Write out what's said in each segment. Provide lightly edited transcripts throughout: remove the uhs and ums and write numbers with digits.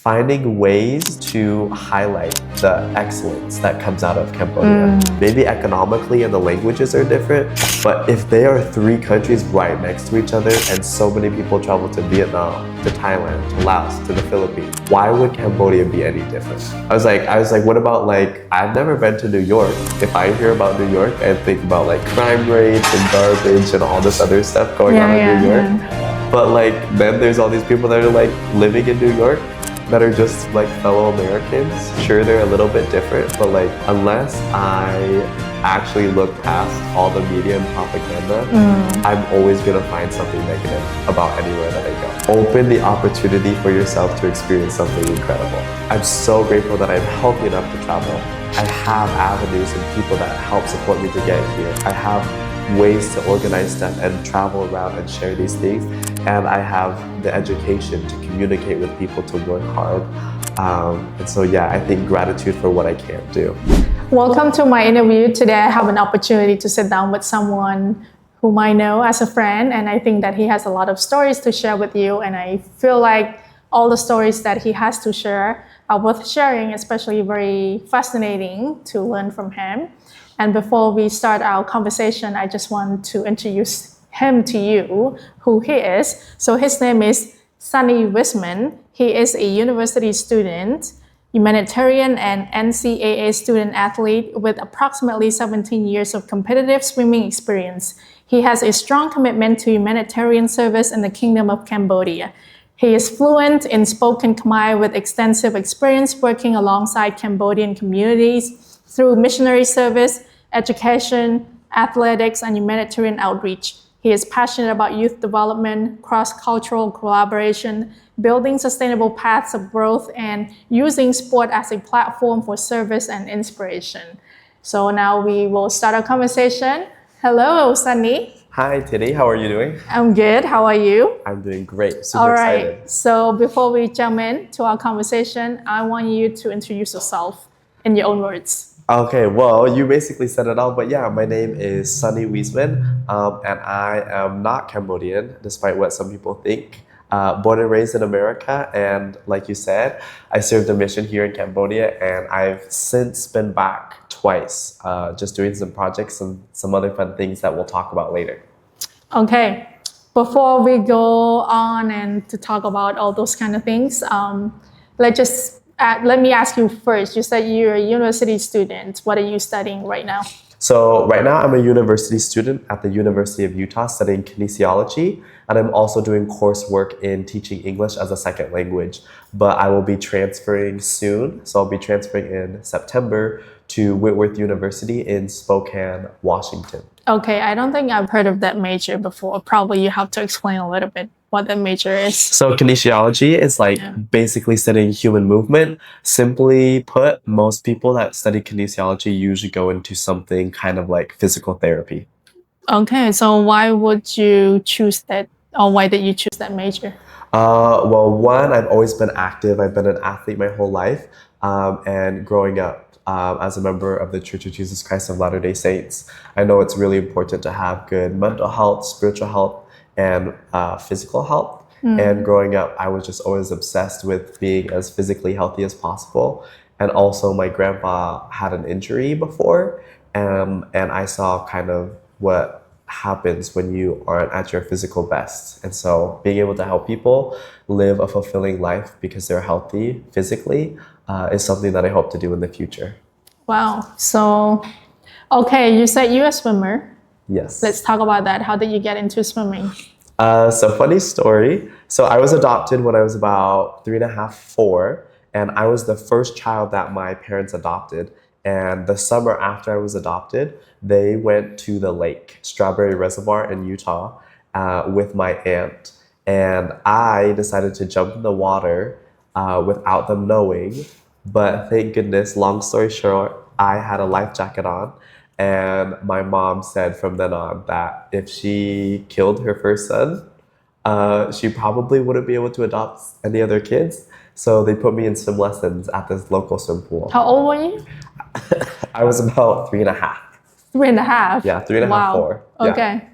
finding ways to highlight the excellence that comes out of Cambodia. Maybe economically and the languages are different, but if they are three countries right next to each other and so many people travel to Vietnam, to Thailand, to Laos, to the Philippines, why would Cambodia be any different? I was like, what about I've never been to New York. If I hear about New York, I think about crime rates and garbage and all this other stuff going on in New York. But then there's all these people that are living in New York that are just fellow Americans. Sure, they're a little bit different, but unless I actually look past all the media and propaganda, I'm always gonna find something negative about anywhere that I go. Open the opportunity for yourself to experience something incredible. I'm so grateful that I'm healthy enough to travel. I have avenues and people that help support me to get here. I have ways to organize stuff and travel around and share these things, and I have the education to communicate with people, to work hard, and so I think gratitude for what I can do. Welcome to my interview. Today I have an opportunity to sit down with someone whom I know as a friend, and I think that he has a lot of stories to share with you, and I feel like all the stories that he has to share are worth sharing, especially very fascinating to learn from him. And before we start our conversation, I just want to introduce him to you, who he is. So his name is Sunny Wiseman. He is a university student, humanitarian, and NCAA student athlete with approximately 17 years of competitive swimming experience. He has a strong commitment to humanitarian service in the Kingdom of Cambodia. He is fluent in spoken Khmer with extensive experience working alongside Cambodian communities through missionary service, education, athletics, and humanitarian outreach. He is passionate about youth development, cross-cultural collaboration, building sustainable paths of growth, and using sport as a platform for service and inspiration. So now we will start our conversation. Hello, Sunny. Hi, Titty. How are you doing? I'm good. How are you? I'm doing great. Super excited. So before we jump into our conversation, I want you to introduce yourself in your own words. Okay, well, you basically said it all, but my name is Sunny Wiseman, and I am not Cambodian, despite what some people think. Born and raised in America, and like you said, I served a mission here in Cambodia, and I've since been back twice, just doing some projects and some other fun things that we'll talk about later. Okay, before we go on and to talk about all those kind of things, let me ask you first. You said you're a university student. What are you studying right now? So right now I'm a university student at the University of Utah studying kinesiology, and I'm also doing coursework in teaching English as a second language, but I will be transferring soon. So I'll be transferring in September to Whitworth University in Spokane, Washington. Okay, I don't think I've heard of that major before. Probably you have to explain a little bit what that major is. So kinesiology is basically studying human movement. Simply put, most people that study kinesiology usually go into something kind of like physical therapy. Okay, so why would you choose that, or why did you choose that major? Well, one, I've always been active. I've been an athlete my whole life, and growing up as a member of the Church of Jesus Christ of Latter-day Saints, I know it's really important to have good mental health, spiritual health, and physical health. And growing up, I was just always obsessed with being as physically healthy as possible. And also my grandpa had an injury before, and I saw kind of what happens when you aren't at your physical best. And so being able to help people live a fulfilling life because they're healthy physically is something that I hope to do in the future. Wow. So, okay, you said you're a swimmer. Yes. Let's talk about that. How did you get into swimming? So funny story. So I was adopted when I was about 3.5, 4, and I was the first child that my parents adopted. And the summer after I was adopted, they went to the lake, Strawberry Reservoir in Utah, with my aunt. And I decided to jump in the water without them knowing. But thank goodness, long story short, I had a life jacket on. And my mom said from then on that if she killed her first son, she probably wouldn't be able to adopt any other kids. So they put me in swim lessons at this local swim pool. How old were you? I was about 3.5. 3.5? Yeah, 3.5, wow. 4. Okay. Yeah.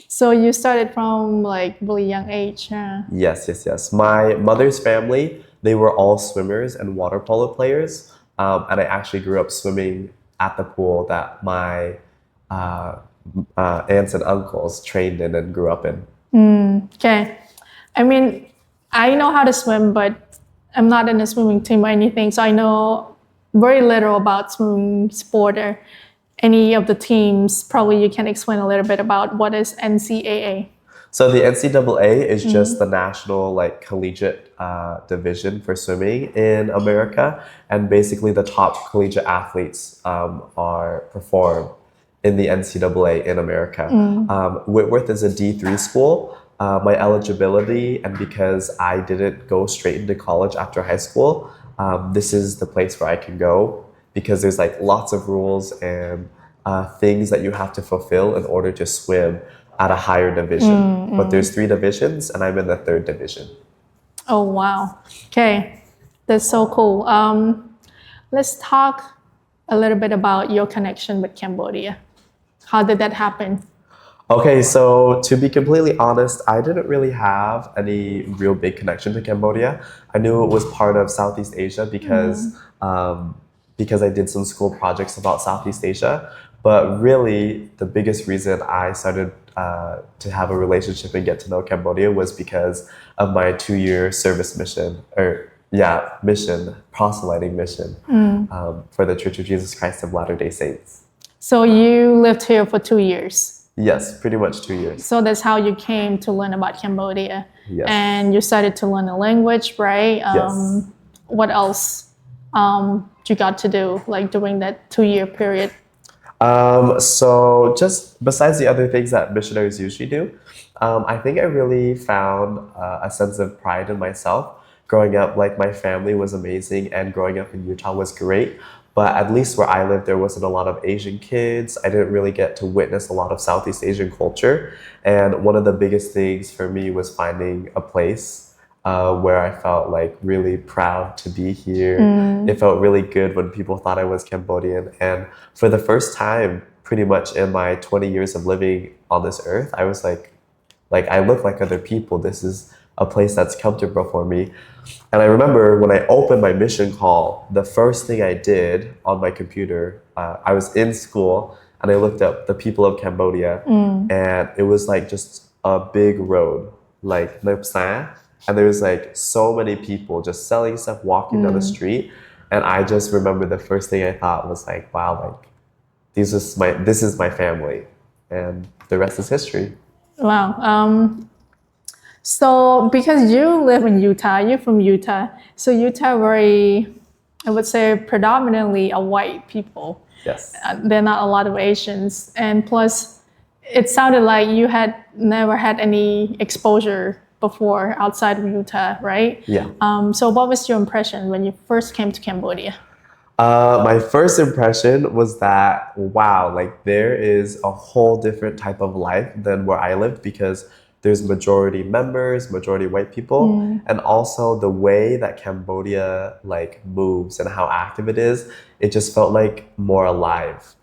So you started from really young age, huh? Yes. My mother's family they were all swimmers and water polo players. And I actually grew up swimming at the pool that my uh, aunts and uncles trained in and grew up in. Okay. I mean, I know how to swim, but I'm not in a swimming team or anything. So I know very little about swimming sport or any of the teams. Probably you can explain a little bit about what is NCAA. So the NCAA is just the national like collegiate division for swimming in America, and basically the top collegiate athletes are perform in the NCAA in America. Whitworth is a D3 school. My eligibility, and because I didn't go straight into college after high school, this is the place where I can go because there's like lots of rules and things that you have to fulfill in order to swim at a higher division. But there's 3 divisions, and I'm in the 3rd division. Oh, wow. Okay. That's so cool. Let's talk a little bit about your connection with Cambodia. How did that happen? Okay, so to be completely honest, I didn't really have any real big connection to Cambodia. I knew it was part of Southeast Asia because I did some school projects about Southeast Asia. But really, the biggest reason I started to have a relationship and get to know Cambodia was because of my 2-year service mission, proselyting mission for the Church of Jesus Christ of Latter-day Saints. So you lived here for 2 years. Yes, pretty much 2 years. So that's how you came to learn about Cambodia. Yes. And you started to learn the language, right? Yes. What else you got to do like during that 2-year period? So just besides the other things that missionaries usually do, I think I really found a sense of pride in myself. Growing up, like my family was amazing, and growing up in Utah was great. But at least where I lived, there wasn't a lot of Asian kids. I didn't really get to witness a lot of Southeast Asian culture. And one of the biggest things for me was finding a place where I felt like really proud to be here. It felt really good when people thought I was Cambodian. And for the first time, pretty much in my 20 years of living on this earth, I was like I look like other people. This is a place that's comfortable for me. And I remember when I opened my mission call, the first thing I did on my computer, I was in school and I looked up the people of Cambodia, and it was like just a big road, like Nop Sa, and there was like so many people just selling stuff, walking down the street. And I just remember the first thing I thought was like, wow, like this is my family, and the rest is history. Wow. So because you live in Utah, you're from Utah. So Utah very, I would say, predominantly a white people. Yes. There are not a lot of Asians. And plus, it sounded like you had never had any exposure before outside of Utah, right? Yeah. So what was your impression when you first came to Cambodia? My first impression was that, wow, like there is a whole different type of life than where I lived, because there's majority members, majority white people, and also the way that Cambodia like moves and how active it is, it just felt like more alive.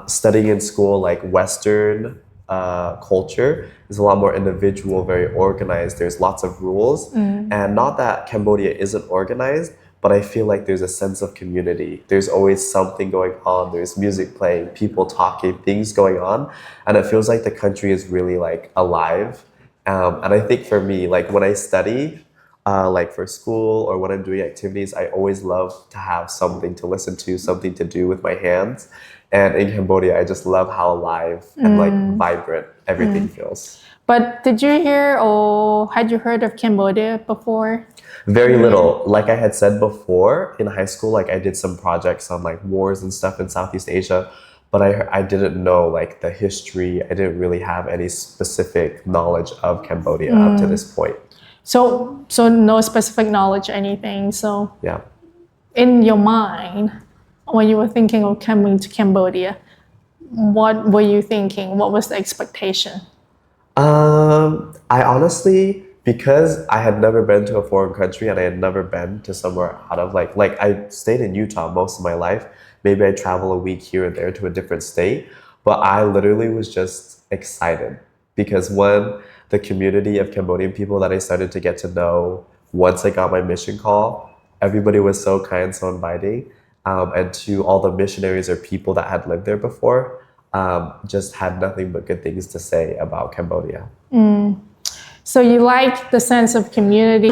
Studying in school, like Western culture is a lot more individual, very organized. There's lots of rules, and not that Cambodia isn't organized, but I feel like there's a sense of community. There's always something going on. There's music playing, people talking, things going on. And it feels like the country is really like alive. And I think for me, like when I study, like for school or when I'm doing activities, I always love to have something to listen to, something to do with my hands. And in Cambodia, I just love how alive and like vibrant everything feels. But did you hear or had you heard of Cambodia before? Very little. Like I had said before, in high school, like I did some projects on like wars and stuff in Southeast Asia, but I didn't know like the history. I didn't really have any specific knowledge of Cambodia up to this point. So no specific knowledge or anything. So Yeah. in your mind, when you were thinking of coming to Cambodia, what were you thinking? What was the expectation? I honestly, because I had never been to a foreign country and I had never been to somewhere out of like I stayed in Utah most of my life. Maybe I travel a week here and there to a different state, but I literally was just excited because one, the community of Cambodian people that I started to get to know once I got my mission call, everybody was so kind, so inviting. And to all the missionaries or people that had lived there before, just had nothing but good things to say about Cambodia. So you like the sense of community,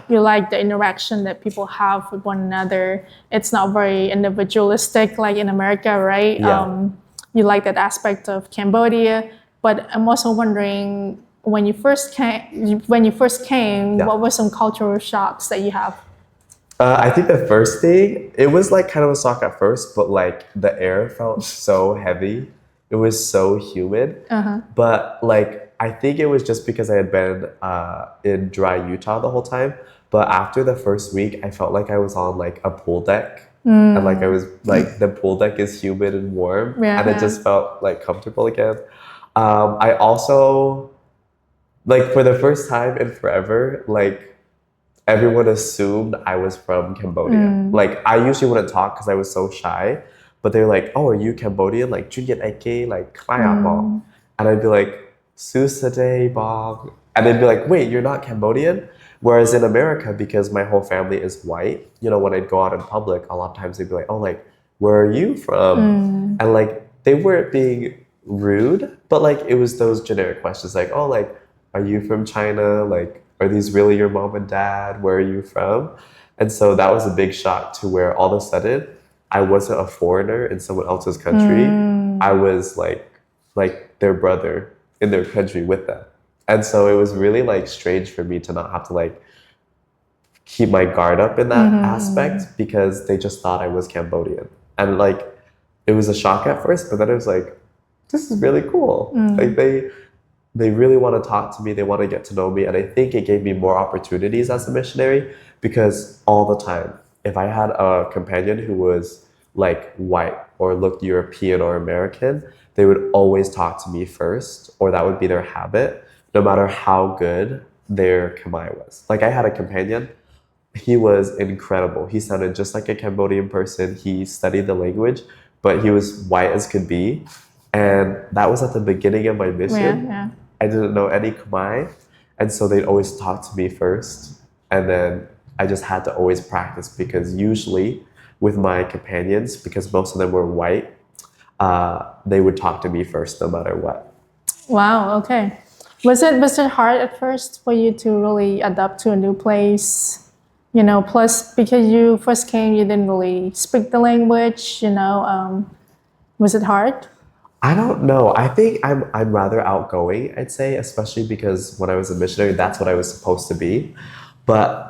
you like the interaction that people have with one another. It's not very individualistic like in America, right? Yeah. You like that aspect of Cambodia. But I'm also wondering, when you first came, Yeah. what were some cultural shocks that you have? I think the first thing, it was like kind of a shock at first, but like the air felt so heavy. It was so humid. But like, I think it was just because I had been in dry Utah the whole time. But after the first week, I felt like I was on like a pool deck. And like I was like, the pool deck is humid and warm. Yeah, And it yeah. just felt like comfortable again. I also, like for the first time in forever, like everyone assumed I was from Cambodia. Like I usually wouldn't talk because I was so shy, but they're like, "Oh, are you Cambodian? Like, Juliet Ake, like, Klaya Bong." And I'd be like, "Susade Bong," and they'd be like, "Wait, you're not Cambodian?" Whereas in America, because my whole family is white, you know, when I'd go out in public, a lot of times they'd be like, "Oh, like, where are you from?" And like they weren't being rude, but like it was those generic questions like, "Oh, like, are you from China? Like, are these really your mom and dad? Where are you from?" And so that was a big shock to where all of a sudden I wasn't a foreigner in someone else's country. I was like their brother in their country with them. And so it was really like strange for me to not have to like keep my guard up in that aspect because they just thought I was Cambodian. And like it was a shock at first, but then it was like, this is really cool. Like they really want to talk to me, they want to get to know me, and I think it gave me more opportunities as a missionary because all the time, if I had a companion who was like white or looked European or American, they would always talk to me first, or that would be their habit, no matter how good their Khmer was. Like I had a companion, he was incredible. He sounded just like a Cambodian person. He studied the language, but he was white as could be. And that was at the beginning of my mission. Yeah. I didn't know any Khmer. And so they'd always talk to me first. And then I just had to always practice because usually with my companions, because most of them were white, they would talk to me first no matter what. Wow, okay. Was it hard at first for you to really adapt to a new place? You know, plus because you first came, you didn't really speak the language, was it hard? I don't know. I think I'm rather outgoing, I'd say, especially because when I was a missionary, that's what I was supposed to be. But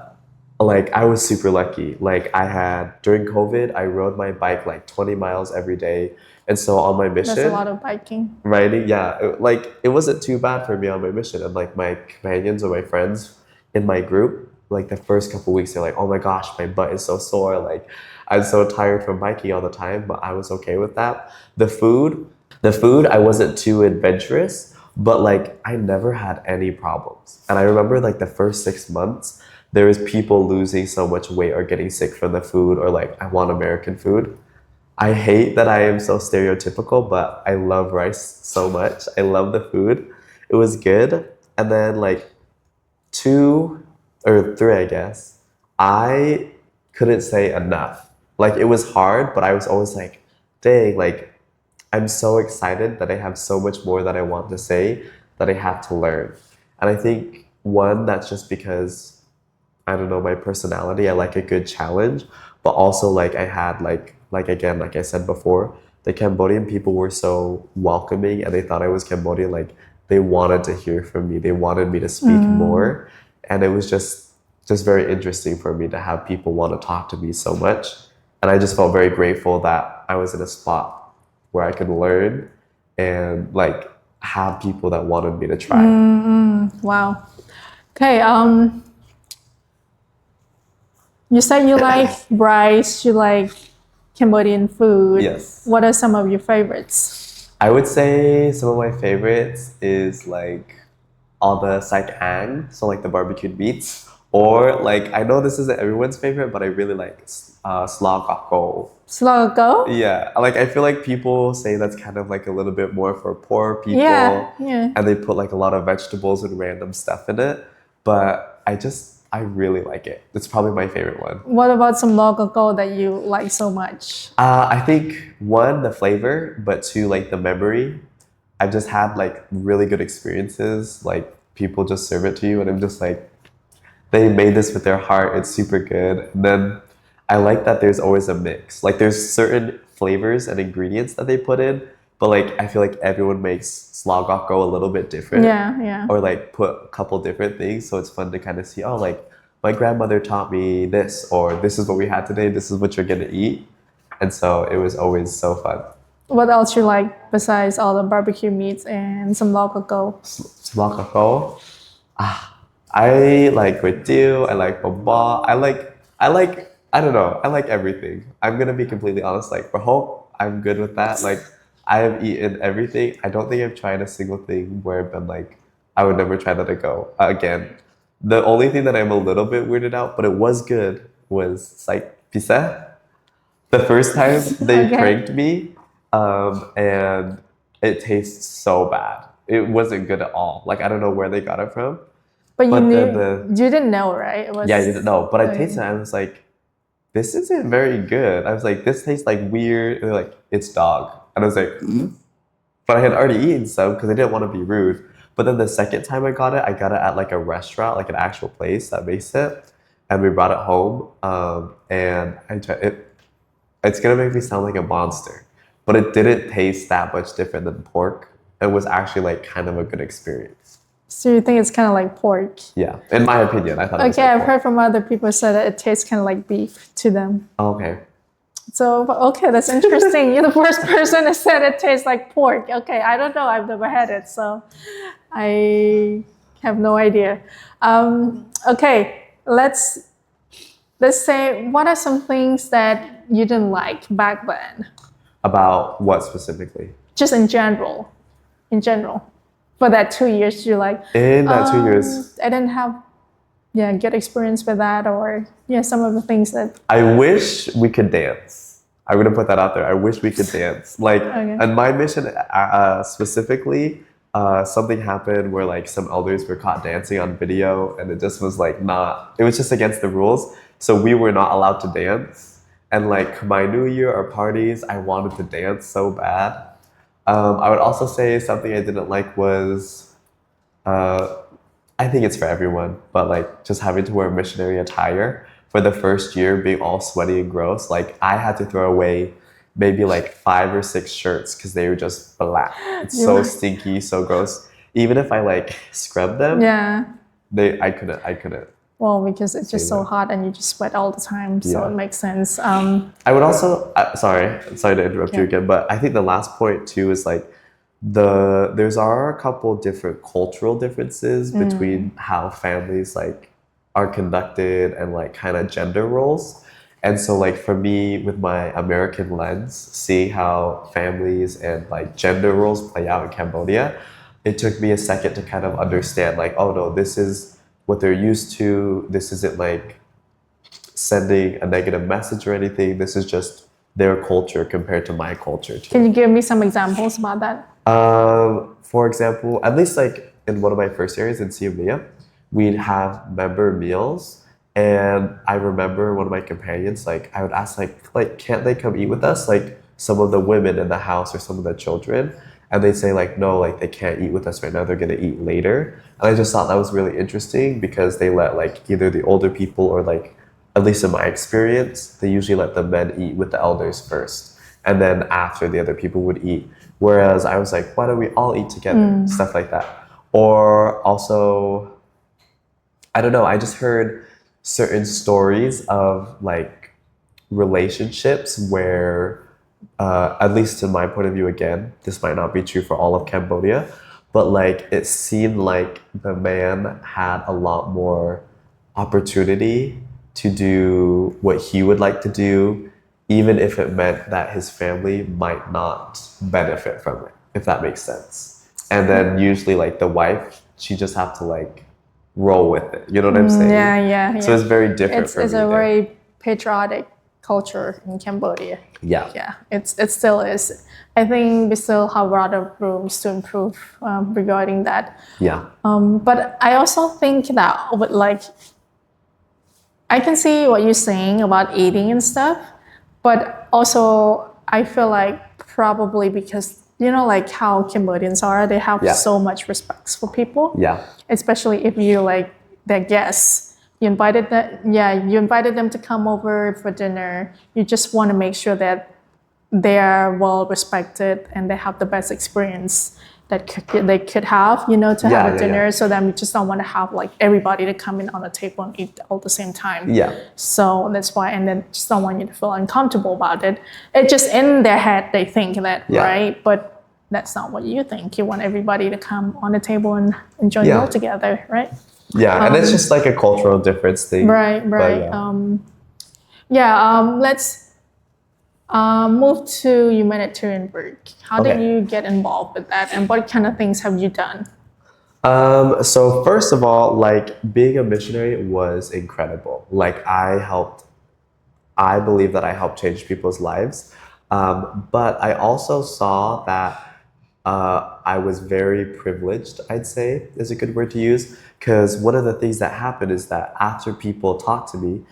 like I was super lucky. Like I had during COVID, I rode my bike like 20 miles every day. And so on my mission, That's a lot of biking. riding, yeah, like it wasn't too bad for me on my mission. And like my companions or my friends in my group, like the first couple weeks, they're like, "Oh my gosh, my butt is so sore. Like I'm so tired from biking all the time," but I was okay with that. The food, I wasn't too adventurous, but like I never had any problems. And I remember like the first 6 months, there was people losing so much weight or getting sick from the food or like I want American food. I hate that I am so stereotypical, but I love rice so much. I love the food. It was good. And then like 2 or 3, I guess, I couldn't say enough. Like it was hard, but I was always like, dang, like I'm so excited that I have so much more that I want to say that I have to learn. And I think one, that's just because I don't know my personality. I like a good challenge, but also like I had like again, like I said before, the Cambodian people were so welcoming and they thought I was Cambodian. Like they wanted to hear from me. They wanted me to speak more. And it was just very interesting for me to have people want to talk to me so much. And I just felt very grateful that I was in a spot where I could learn and like have people that wanted me to try. Wow. Okay, you said you like rice, you like Cambodian food. Yes. What are some of your favorites? I would say some of my favorites is like all the saik ang, so like the barbecued meats, or like I know this isn't everyone's favorite, but I really like slaw gakko. Slow. Yeah, like I feel like people say that's kind of like a little bit more for poor people, Yeah. and they put like a lot of vegetables and random stuff in it. But I just I really like it. It's probably my favorite one. What about some local that you like so much? I think one, the flavor, but two, like the memory. I've just had like really good experiences. Like people just serve it to you, and I'm just like, they made this with their heart. It's super good. And then I like that there's always a mix. Like there's certain flavors and ingredients that they put in, but like I feel like everyone makes slogok go a little bit different. Yeah. Or like put a couple different things. So it's fun to kind of see, oh, like my grandmother taught me this, or this is what we had today. This is what you're gonna eat. And so it was always so fun. What else you like besides all the barbecue meats and some local? Slogok go. I like Guitiu, I like Boba, I don't know, I like everything. I'm gonna be completely honest, like for hope, I'm good with that. Like I have eaten everything. I don't think I've tried a single thing where I've been like, I would never try that again. The only thing that I'm a little bit weirded out, but it was good, was like pizza. The first time they Okay. pranked me, and it tastes so bad. It wasn't good at all. Like I don't know where they got it from. But you But knew, then you didn't know, right? It was, yeah, you didn't know. But I Okay. tasted it and I was like, this isn't very good. I was like, this tastes like weird. And they're like, it's dog. And I was like, but I had already eaten some because I didn't want to be rude. But then the second time I got it at like a restaurant, like an actual place that makes it. And we brought it home. And I tried it. It's gonna make me sound like a monster, but it didn't taste that much different than pork. It was actually like kind of a good experience. So you think it's kind of like pork? Yeah, in my opinion, I thought it was Okay, like I've pork. heard from other people say that it tastes kind of like beef to them. Okay. So, okay, that's interesting. You're the first person that said it tastes like pork. Okay, I don't know. I've never had it, so I have no idea. Okay, let's say, what are some things that you didn't like back then? About what specifically? Just in general. For that 2 years, you're like, In that 2 years, I didn't have good experience with that, or some of the things that I wish we could dance. I'm gonna put that out there. I wish we could dance. Like, Okay. on my mission specifically, something happened where like some elders were caught dancing on video, and it just was like not. It was just against the rules, so we were not allowed to dance. And like my New Year or parties, I wanted to dance so bad. I would also say something I didn't like was, I think it's for everyone, but like just having to wear missionary attire for the first year, being all sweaty and gross. Like I had to throw away maybe like 5 or 6 shirts because they were just black. It's so stinky, so gross. Even if I like scrubbed them, I couldn't. well, because it's just so that. hot and you just sweat all the time, so Yeah. it makes sense. I would also sorry to interrupt you again, but I think the last point too is like there's are a couple different cultural differences between how families like are conducted and like kind of gender roles. And so like for me with my American lens, seeing how families and like gender roles play out in Cambodia, it took me a second to kind of understand like, oh no, this is what they're used to. This isn't like sending a negative message or anything. This is just their culture compared to my culture too. Can you give me some examples about that? For example, at least like in one of my first areas in Siamia, we'd have member meals. And I remember one of my companions, like I would ask like, can't they come eat with us? Like some of the women in the house or some of the children. And they'd say like, no, like they can't eat with us right now. They're gonna eat later. And I just thought that was really interesting because they let like either the older people or like, at least in my experience, they usually let the men eat with the elders first. And then after the other people would eat. Whereas I was like, why don't we all eat together? Stuff like that. Or also, I don't know, I just heard certain stories of like relationships where, at least in my point of view, again, this might not be true for all of Cambodia, but like it seemed like the man had a lot more opportunity to do what he would like to do, even if it meant that his family might not benefit from it, if that makes sense. And then usually like the wife, she just have to like roll with it. You know what I'm saying? Yeah. So it's very different It's from a very patriotic culture in Cambodia. Yeah. It still is. I think we still have a lot of rooms to improve regarding that. Yeah. But I also think that with like I can see what you're saying about eating and stuff, but also I feel like probably because like how Cambodians are, they have Yeah. so much respect for people. Yeah. Especially if you like their guests. You invited them to come over for dinner. You just want to make sure that they are well respected and they have the best experience that they could have, to Yeah, have a yeah, dinner. yeah. So then we just don't want to have like everybody to come in on the table and eat all at the same time. Yeah. So that's why, and then just don't want you to feel uncomfortable about it. It just in their head they think that, Yeah. right? But that's not what you think. You want everybody to come on the table and enjoy Yeah. meal together, right? Yeah, and it's just like a cultural difference thing. Right. But Let's move to humanitarian work. How did Okay. you get involved with that, and what kind of things have you done? So first of all, like being a missionary was incredible. Like I believe that I helped change people's lives. But I also saw that I was very privileged, I'd say is a good word to use. Because one of the things that happened is that after people talked to me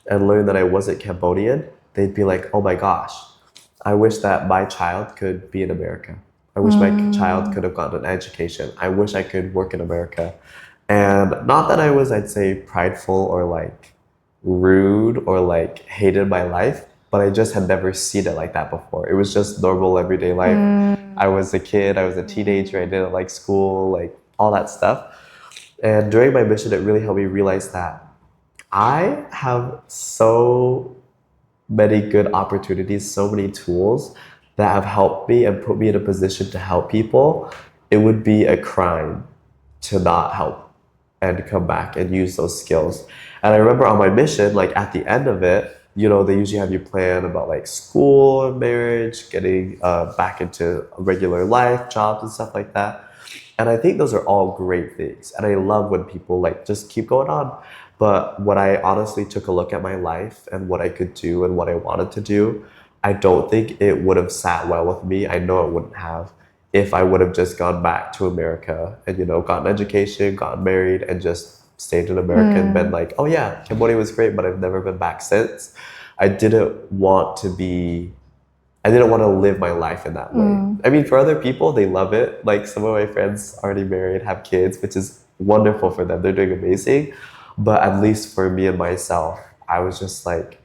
and learned that I wasn't Cambodian, they'd be like, oh my gosh, I wish that my child could be in America. I wish my child could have gotten an education. I wish I could work in America. And not that I was, I'd say, prideful or like rude or like hated my life, but I just had never seen it like that before. It was just normal everyday life. I was a kid, I was a teenager, I didn't like school, like all that stuff. And during my mission, it really helped me realize that I have so many good opportunities, so many tools that have helped me and put me in a position to help people. It would be a crime to not help and come back and use those skills. And I remember on my mission, like at the end of it, they usually have you plan about like school, marriage, getting back into regular life, jobs and stuff like that. And I think those are all great things. And I love when people like just keep going on. But when I honestly took a look at my life and what I could do and what I wanted to do, I don't think it would have sat well with me. I know it wouldn't have if I would have just gone back to America and, gotten education, gotten married, and just stayed in America and been like, oh yeah, Cambodia was great, but I've never been back since. I didn't want to live my life in that way. I mean, for other people, they love it. Like some of my friends already married, have kids, which is wonderful for them. They're doing amazing. But at least for me and myself, I was just like,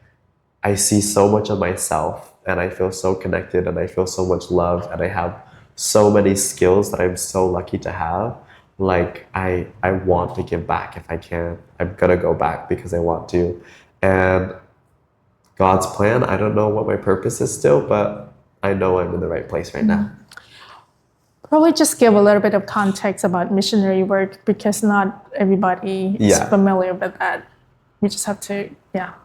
I see so much of myself and I feel so connected and I feel so much love and I have so many skills that I'm so lucky to have. Like I want to give back if I can. I'm gonna go back because I want to. And God's plan, I don't know what my purpose is still, but I know I'm in the right place right now. Probably just give a little bit of context about missionary work because not everybody is familiar with that. We just have to,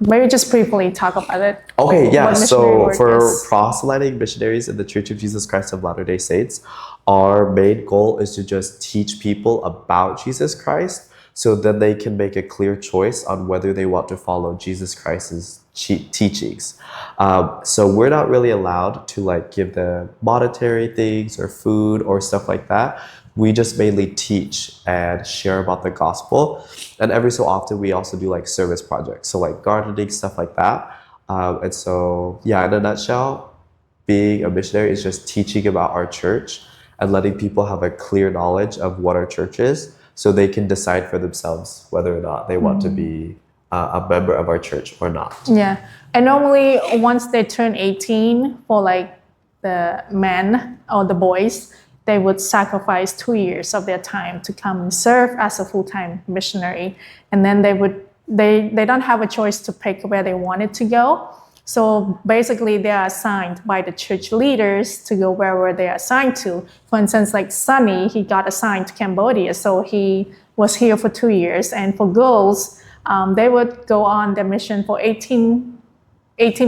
maybe just briefly talk about it. Okay, yeah. What missionary So work for is. proselyting missionaries in the Church of Jesus Christ of Latter-day Saints, our main goal is to just teach people about Jesus Christ so then they can make a clear choice on whether they want to follow Jesus Christ's teachings. So we're not really allowed to like give them monetary things or food or stuff like that. We just mainly teach and share about the gospel. And every so often we also do like service projects. So like gardening, stuff like that. And so, in a nutshell, being a missionary is just teaching about our church and letting people have a clear knowledge of what our church is so they can decide for themselves whether or not they want to be a member of our church or not. Yeah. And normally once they turn 18, for like the men or the boys, they would sacrifice 2 years of their time to come and serve as a full-time missionary. And then they don't have a choice to pick where they wanted to go. So basically they are assigned by the church leaders to go wherever they are assigned to. For instance, like Sonny, he got assigned to Cambodia. So he was here for 2 years. And for girls, they would go on their mission for 18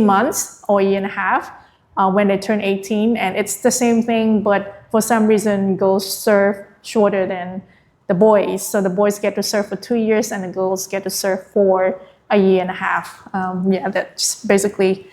months or a year and a half when they turn 18. And it's the same thing, but for some reason, girls serve shorter than the boys. So the boys get to serve for 2 years and the girls get to serve for a year and a half. That's basically,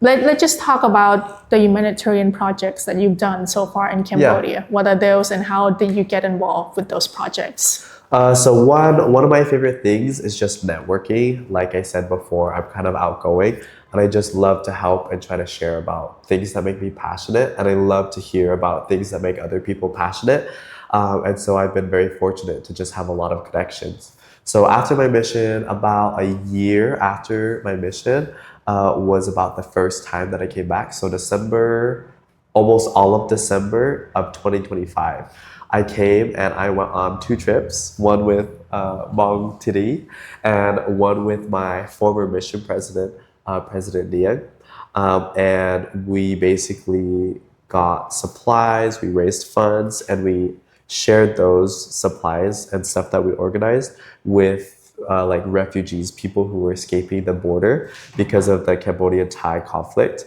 let's just talk about the humanitarian projects that you've done so far in Cambodia. What are those and how did you get involved with those projects? So one of my favorite things is just networking. Like I said before, I'm kind of outgoing, and I just love to help and try to share about things that make me passionate, and I love to hear about things that make other people passionate. And so I've been very fortunate to just have a lot of connections. So after my mission, about a year after my mission, was about the first time that I came back. So December, almost all of December of 2025. I came and I went on two trips, one with Mong Tiri and one with my former mission president, President Niang. And we basically got supplies, we raised funds, and we shared those supplies and stuff that we organized with like refugees, people who were escaping the border because of the Cambodian-Thai conflict.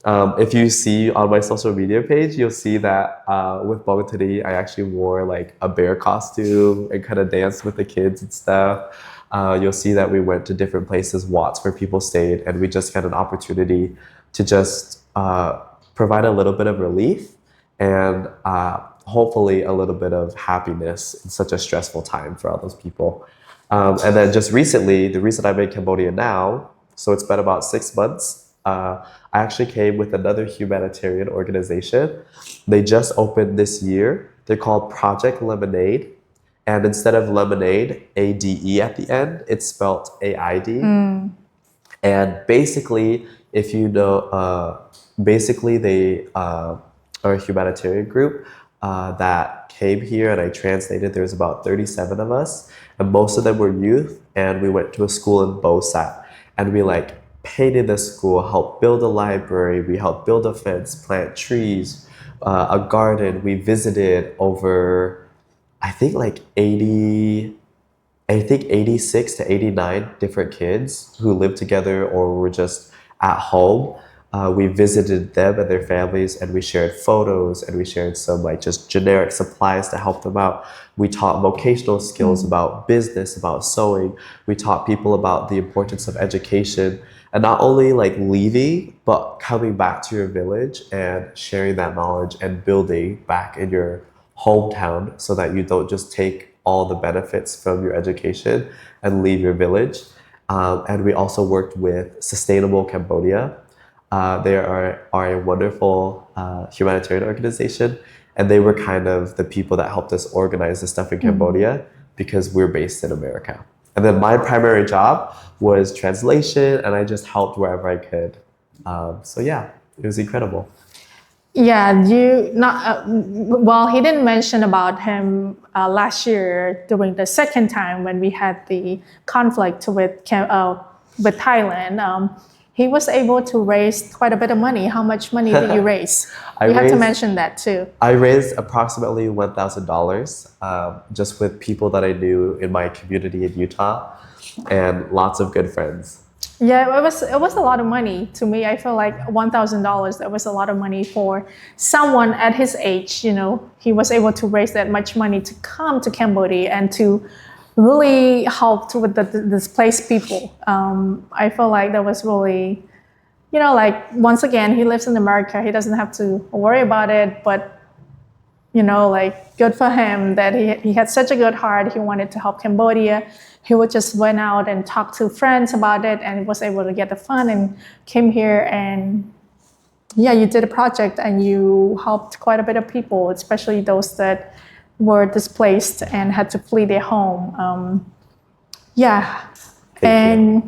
If you see on my social media page, you'll see that with Bong today, I actually wore like a bear costume and kind of danced with the kids and stuff. You'll see that we went to different places, Watts, where people stayed, and we just got an opportunity to just provide a little bit of relief and hopefully a little bit of happiness in such a stressful time for all those people. And then just recently, the reason I'm in Cambodia now, so it's been about 6 months. I actually came with another humanitarian organization. They just opened this year. They're called Project Lemonade. And instead of lemonade, ADE at the end, it's spelled AID. And basically, if you know, basically they are a humanitarian group that came here, and I translated. There was about 37 of us, and most of them were youth. And we went to a school in Bosat, and we like painted the school, helped build a library, we helped build a fence, plant trees, a garden. We visited over, I think like 86 to 89 different kids who lived together or were just at home. We visited them and their families, and we shared photos, and we shared some like just generic supplies to help them out. We taught vocational skills about business, about sewing. We taught people about the importance of education, and not only like leaving, but coming back to your village and sharing that knowledge and building back in your hometown so that you don't just take all the benefits from your education and leave your village. And we also worked with Sustainable Cambodia. They are a wonderful humanitarian organization, and they were kind of the people that helped us organize the stuff in Cambodia because we're based in America. And then my primary job was translation, and I just helped wherever I could. So yeah, it was incredible. Yeah, you not well. He didn't mention about him last year during the second time when we had the conflict with Thailand. He was able to raise quite a bit of money. How much money did you raise? You have to mention that too. I raised approximately $1,000 just with people that I knew in my community in Utah, and lots of good friends. Yeah, it was a lot of money to me. I feel like $1,000. That was a lot of money for someone at his age. You know, he was able to raise that much money to come to Cambodia and to really help with the displaced people. I feel like that was really, you know, like once again, he lives in America. He doesn't have to worry about it, but you know, like good for him that he had such a good heart. He wanted to help Cambodia. He would just went out and talk to friends about it, and was able to get the fund and came here. And yeah, you did a project and you helped quite a bit of people, especially those that were displaced and had to flee their home. Thank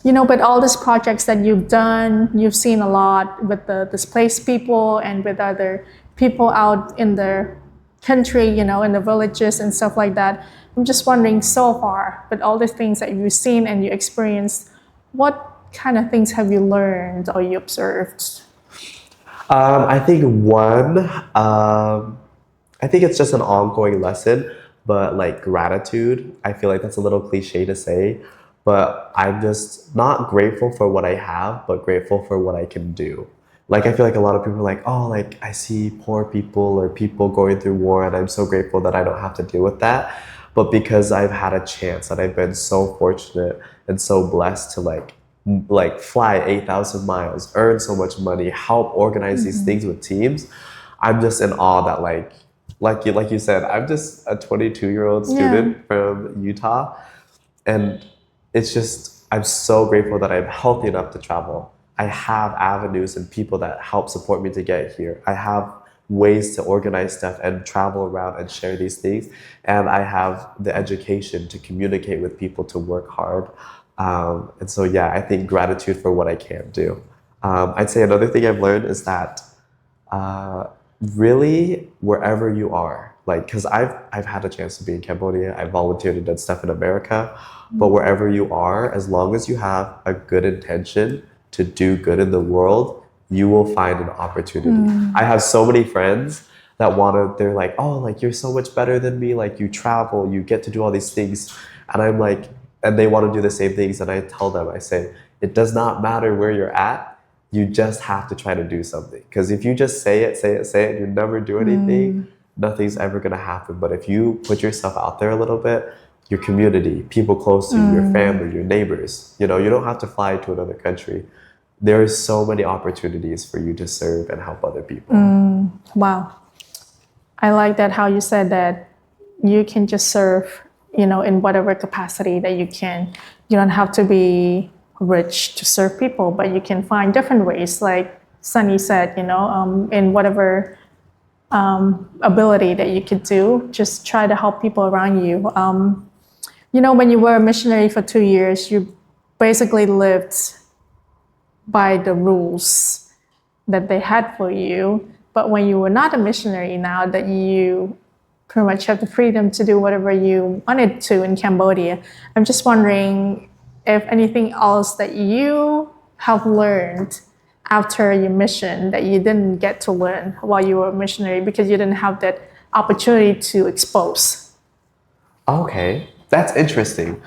you know, but all these projects that you've done, you've seen a lot with the displaced people and with other people out in the country, you know, in the villages and stuff like that. I'm just wondering, so far, with all the things that you've seen and you experienced, what kind of things have you learned or you observed? I think I think it's just an ongoing lesson, but like gratitude. I feel like that's a little cliche to say, but I'm just not grateful for what I have, but grateful for what I can do. Like, I feel like a lot of people are like, oh, like I see poor people or people going through war, and I'm so grateful that I don't have to deal with that. But because I've had a chance and I've been so fortunate and so blessed to like fly 8,000 miles, earn so much money, help organize these things with teams, I'm just in awe that like like you said, I'm just a 22-year-old student from Utah, and it's just I'm so grateful that I'm healthy enough to travel. I have avenues and people that help support me to get here. I have ways to organize stuff and travel around and share these things, and I have the education to communicate with people, to work hard. And so yeah, I think gratitude for what I can do. I'd say another thing I've learned is that uh, really wherever you are, like because I've had a chance to be in Cambodia, I volunteered and done stuff in America, but wherever you are, as long as you have a good intention to do good in the world, you will find an opportunity. I have so many friends that they're like, oh, like you're so much better than me, like you travel, you get to do all these things, and I'm like, and they want to do the same things, and I tell them, I say, it does not matter where you're at, you just have to try to do something. Because if you just say it, and you never do anything, nothing's ever going to happen. But if you put yourself out there a little bit, your community, people close to you, your family, your neighbors, you know, you don't have to fly to another country. There are so many opportunities for you to serve and help other people. Wow. I like that how you said that you can just serve, you know, in whatever capacity that you can. You don't have to be rich to serve people, but you can find different ways. Like Sunny said, you know, in whatever ability that you could do, just try to help people around you. You know, when you were a missionary for 2 years, you basically lived by the rules that they had for you. But when you were not a missionary, now that you pretty much have the freedom to do whatever you wanted to in Cambodia, I'm just wondering if anything else that you have learned after your mission that you didn't get to learn while you were a missionary because you didn't have that opportunity to expose. Okay, that's interesting.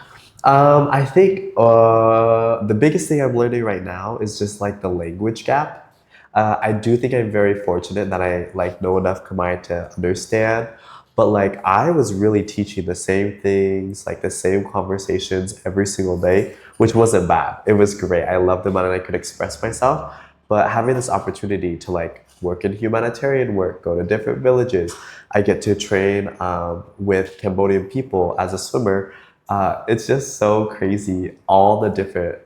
I think the biggest thing I'm learning right now is just like the language gap. I do think I'm very fortunate that I like know enough Khmer to understand, but like I was really teaching the same things, like the same conversations every single day, which wasn't bad. It was great. I loved them and I could express myself. But having this opportunity to like work in humanitarian work, go to different villages, I get to train with Cambodian people as a swimmer. It's just so crazy all the different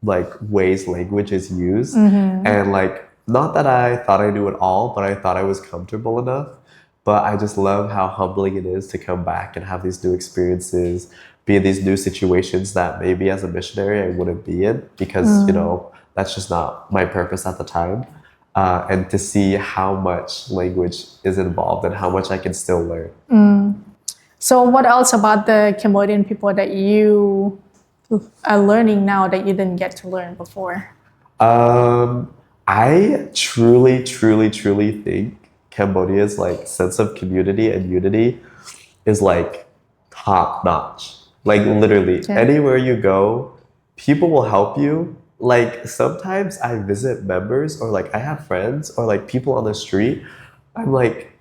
like ways language is used, and like not that I thought I knew it all, but I thought I was comfortable enough. But I just love how humbling it is to come back and have these new experiences, be in these new situations that maybe as a missionary I wouldn't be in because you know that's just not my purpose at the time. And to see how much language is involved and how much I can still learn. So what else about the Cambodian people that you are learning now that you didn't get to learn before? I truly, truly, truly think Cambodia's like sense of community and unity is like top notch. Like literally, anywhere you go, people will help you. Like sometimes I visit members or like I have friends or like people on the street. I'm like,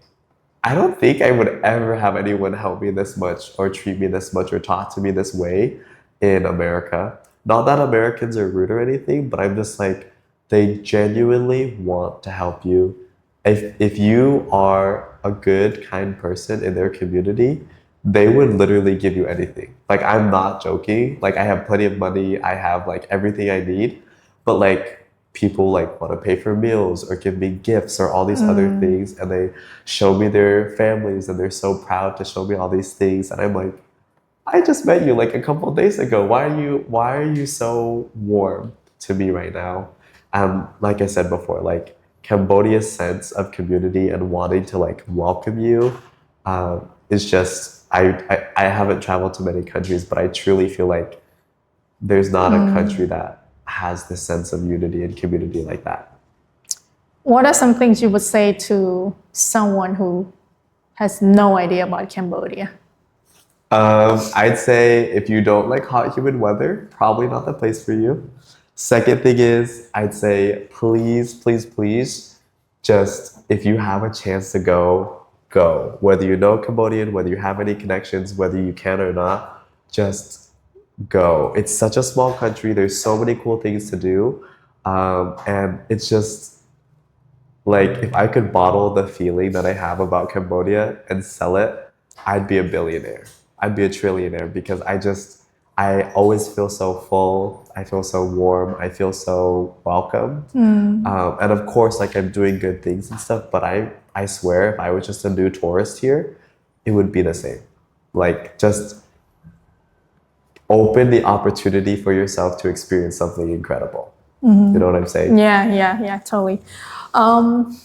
I don't think I would ever have anyone help me this much or treat me this much or talk to me this way in America. Not that Americans are rude or anything, but I'm just like, they genuinely want to help you. If you are a good, kind person in their community, they would literally give you anything. Like, I'm not joking. Like, I have plenty of money, I have like everything I need, but like, people like want to pay for meals or give me gifts or all these other things, and they show me their families and they're so proud to show me all these things, and I'm like, I just met you like a couple of days ago. Why are you so warm to me right now? Like I said before, like Cambodia's sense of community and wanting to like welcome you is just I haven't traveled to many countries, but I truly feel like there's not a country that has this sense of unity and community like that. What are some things you would say to someone who has no idea about Cambodia? I'd say if you don't like hot, humid weather, probably not the place for you. Second thing is, I'd say please, please, please, just if you have a chance to go, go. Whether you know Cambodian, whether you have any connections, whether you can or not, just go. It's such a small country. There's so many cool things to do. And it's just, Like, if I could bottle the feeling that I have about Cambodia and sell it, I'd be a billionaire. I'd be a trillionaire because I always feel so full. I feel so warm. I feel so welcome. And of course, like I'm doing good things and stuff, but I swear if I was just a new tourist here, it would be the same. Like, just open the opportunity for yourself to experience something incredible. You know what I'm saying? Yeah, totally. Um,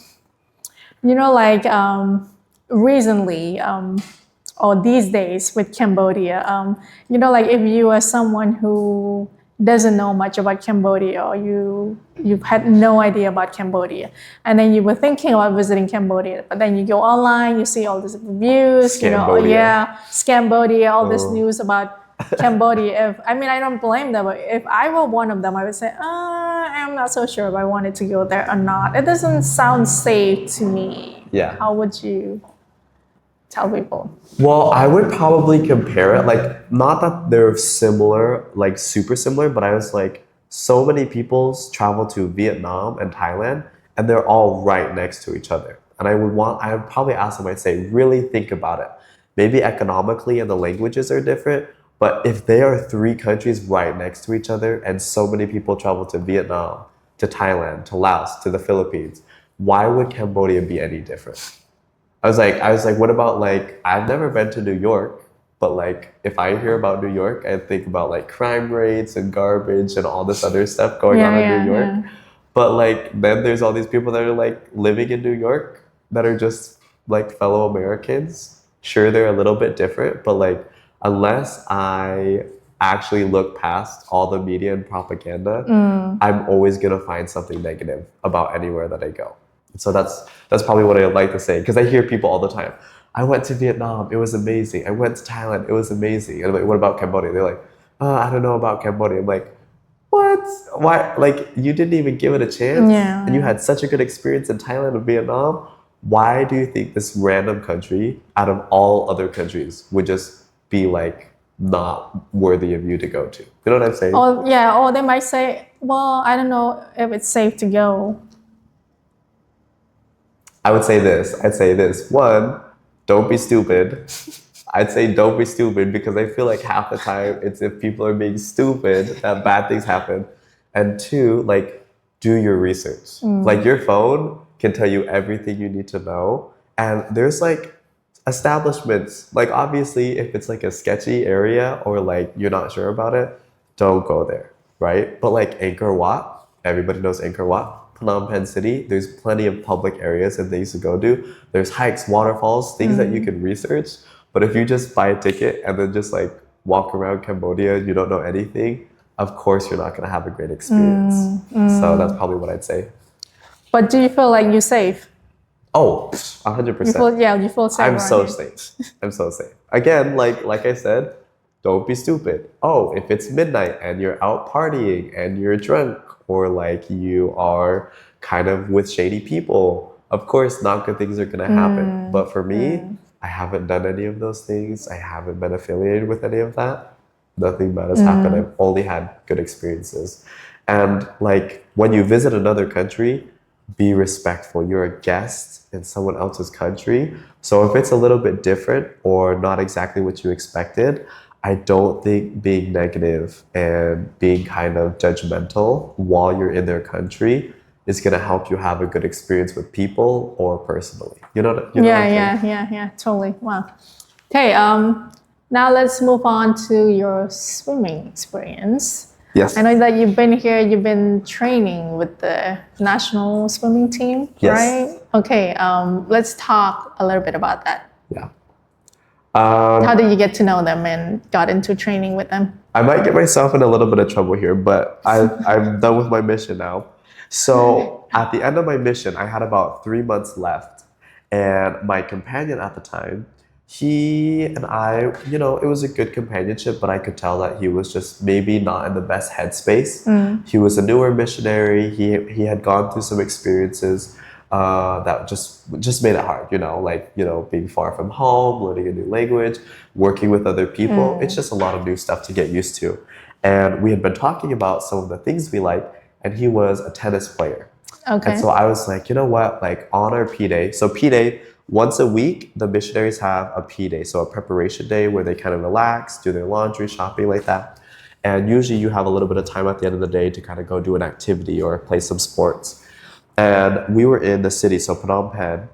like recently, or these days with Cambodia, like if you are someone who doesn't know much about Cambodia, or you've had no idea about Cambodia, and then you were thinking about visiting Cambodia, but then you go online, you see all these reviews, Scambodia, all this news about Cambodia. I don't blame them, but if I were one of them, I would say, I'm not so sure if I wanted to go there or not. It doesn't sound safe to me. Yeah. How would you tell people? Well, I would probably compare it, like, not that they're similar, like super similar, but I was like, so many people travel to Vietnam and Thailand, and they're all right next to each other. And I would probably ask them, I'd say, really think about it. Maybe economically and the languages are different, but if they are three countries right next to each other, and so many people travel to Vietnam, to Thailand, to Laos, to the Philippines, why would Cambodia be any different? I was like, what about like, I've never been to New York, but like, if I hear about New York, I think about like crime rates and garbage and all this other stuff going on in New York. Yeah. But like, then there's all these people that are like living in New York that are just like fellow Americans. Sure, they're a little bit different, but like, unless I actually look past all the media and propaganda, I'm always gonna find something negative about anywhere that I go. So that's probably what I would like to say, because I hear people all the time. I went to Vietnam, it was amazing. I went to Thailand, it was amazing. And I'm like, what about Cambodia? They're like, I don't know about Cambodia. I'm like, what? Why? Like, you didn't even give it a chance, and you had such a good experience in Thailand and Vietnam. Why do you think this random country, out of all other countries, would just be like not worthy of you to go to? You know what I'm saying? Or they might say, well, I don't know if it's safe to go. I'd say this. One, don't be stupid. I'd say don't be stupid, because I feel like half the time it's if people are being stupid that bad things happen. And two, like, do your research. Like, your phone can tell you everything you need to know. And there's like establishments, like obviously if it's like a sketchy area or like you're not sure about it, don't go there, right? But like Angkor Wat, everybody knows Angkor Wat. Phnom Penh City, there's plenty of public areas and things to go do. There's hikes, waterfalls, things that you can research. But if you just buy a ticket and then just like walk around Cambodia and you don't know anything, of course you're not going to have a great experience. So that's probably what I'd say. But do you feel like you're safe? Oh, 100%. You feel safe. I'm so safe. I'm so safe. Again, like I said, don't be stupid. Oh, if it's midnight and you're out partying and you're drunk, or like you are kind of with shady people, of course, not good things are going to happen. But for me, I haven't done any of those things. I haven't been affiliated with any of that. Nothing bad has happened. I've only had good experiences. And like, when you visit another country, be respectful. You're a guest in someone else's country. So if it's a little bit different or not exactly what you expected, I don't think being negative and being kind of judgmental while you're in their country is going to help you have a good experience with people or personally. You know what I'm Yeah, totally. Wow. Okay, now let's move on to your swimming experience. Yes. I know that you've been here, you've been training with the national swimming team, right? Okay, let's talk a little bit about that. Yeah. How did you get to know them and got into training with them? I might get myself in a little bit of trouble here, but I'm done with my mission now. So at the end of my mission, I had about 3 months left. And my companion at the time, he and I, it was a good companionship, but I could tell that he was just maybe not in the best headspace. He was a newer missionary. He had gone through some experiences that just made it hard, being far from home, learning a new language, working with other people. It's just a lot of new stuff to get used to. And we had been talking about some of the things we like, and he was a tennis player. Okay. And so I was like, you know what? Like on our P day. So P day, once a week, the missionaries have a P day. So a preparation day where they kind of relax, do their laundry, shopping like that. And usually you have a little bit of time at the end of the day to kind of go do an activity or play some sports. And we were in the city, so Phnom Penh.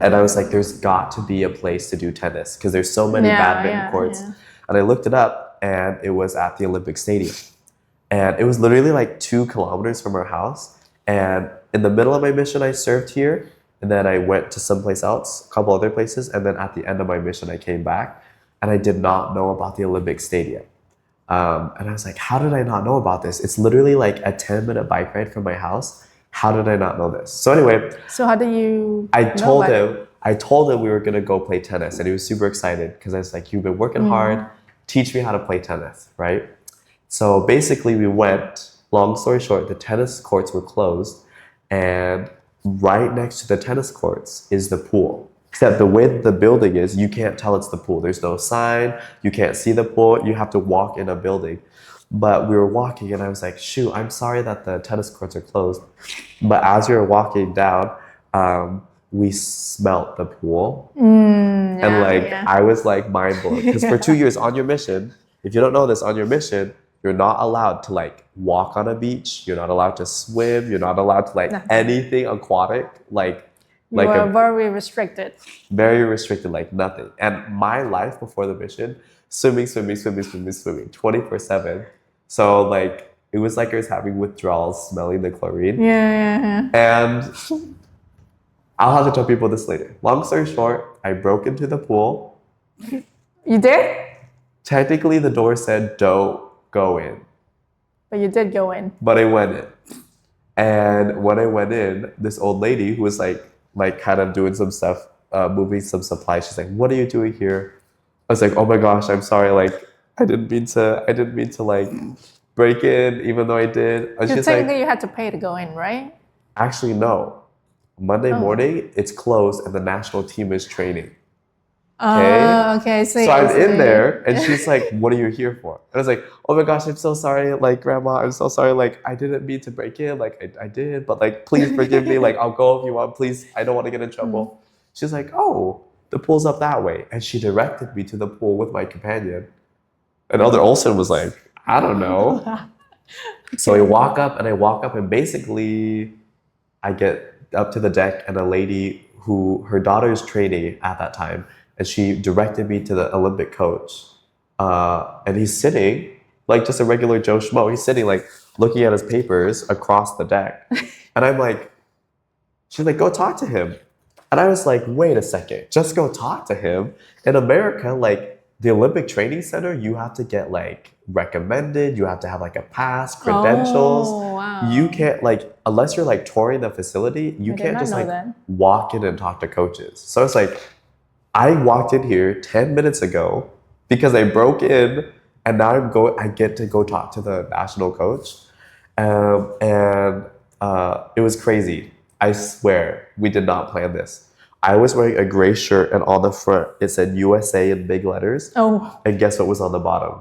And I was like, there's got to be a place to do tennis because there's so many badminton courts. Yeah. And I looked it up and it was at the Olympic Stadium. And it was literally like 2 kilometers from our house. And in the middle of my mission, I served here. And then I went to someplace else, a couple other places. And then at the end of my mission, I came back and I did not know about the Olympic Stadium. And I was like, how did I not know about this? It's literally like a 10-minute bike ride from my house. How did I not know this? So anyway, So how do you I told him we were gonna go play tennis, and he was super excited because I was like, "You've been working hard. Teach me how to play tennis, right?" So basically, we went. Long story short, the tennis courts were closed, and right next to the tennis courts is the pool. Except the way the building is, you can't tell it's the pool. There's no sign. You can't see the pool. You have to walk in a building. But we were walking and I was like, shoot, I'm sorry that the tennis courts are closed. But as we were walking down, we smelt the pool. I was like mind blown. Because for 2 years on your mission, if you don't know this, on your mission, you're not allowed to like walk on a beach. You're not allowed to swim. You're not allowed to like anything aquatic. You are very restricted. Very restricted, like nothing. And my life before the mission, swimming, 24/7. So like it was like I was having withdrawals, smelling the chlorine. Yeah. And I'll have to tell people this later. Long story short, I broke into the pool. You did? Technically, the door said don't go in. But you did go in. But I went in. And when I went in, this old lady who was like kind of doing some stuff, moving some supplies, she's like, "What are you doing here?" I was like, "Oh my gosh, I'm sorry. Like, I didn't mean to like break in, even though I did." And she's Technically, like, you had to pay to go in, right? "Actually, no. Monday morning, it's closed and the national team is training." Okay. So I'm in there and she's like, "What are you here for?" And I was like, "Oh my gosh, I'm so sorry. Like, Grandma, I'm so sorry. Like, I didn't mean to break in. Like, I did, but like, please forgive me. Like, I'll go if you want. Please, I don't want to get in trouble." She's like, "Oh, the pool's up that way." And she directed me to the pool with my companion. And Elder Olson was like, "I don't know." So I walk up and basically I get up to the deck and a lady who her daughter is training at that time. And she directed me to the Olympic coach. And he's sitting like just a regular Joe Schmo. He's sitting like looking at his papers across the deck. And I'm like, she's like, "Go talk to him." And I was like, wait a second, just go talk to him. In America, like the Olympic Training Center, you have to get like recommended. You have to have like a pass, credentials. Oh, wow. You can't like, unless you're like touring the facility, you can't just like walk in and talk to coaches. So it's like, I walked in here 10 minutes ago because I broke in and now I get to go talk to the national coach. It was crazy. I swear, we did not plan this. I was wearing a gray shirt and on the front, it said USA in big letters. Oh. And guess what was on the bottom?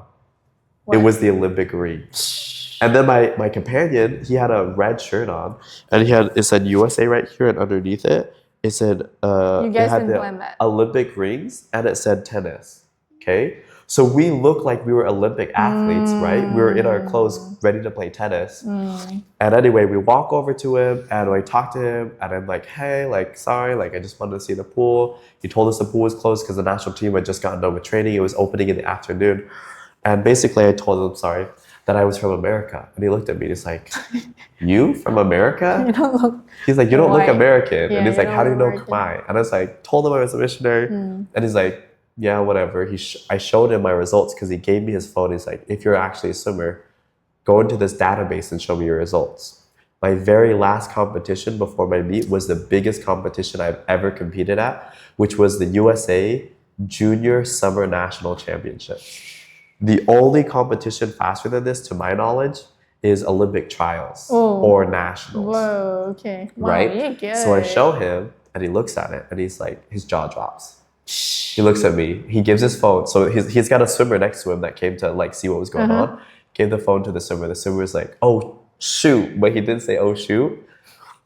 What? It was the Olympic ring. And then my companion, he had a red shirt on and it said USA right here, and underneath it, it said, you guys it had didn't the plan that. Olympic rings and it said tennis. Okay. So we looked like we were Olympic athletes, right? We were in our clothes ready to play tennis. And anyway, we walk over to him and I talk to him and I'm like, "Hey, like, sorry, like, I just wanted to see the pool." He told us the pool was closed because the national team had just gotten done with training. It was opening in the afternoon. And basically I told him, sorry, that I was from America. And he looked at me and he's like, "You from America?" You don't look. He's like, "You don't look American." Yeah, and he's like, "How do you know American. Khmer?" And I was like, told him I was a missionary. And he's like, "Yeah, whatever." I showed him my results because he gave me his phone. He's like, "If you're actually a swimmer, go into this database and show me your results." My very last competition before my meet was the biggest competition I've ever competed at, which was the USA Junior Summer National Championship. The only competition faster than this, to my knowledge, is Olympic trials or nationals. Whoa, okay. Wow, right? you're good. So I show him and he looks at it and he's like, his jaw drops. He looks at me, he gives his phone. So he's got a swimmer next to him that came to like see what was going on. Gave the phone to the swimmer. The swimmer was like, "Oh, shoot." But he didn't say, "Oh, shoot."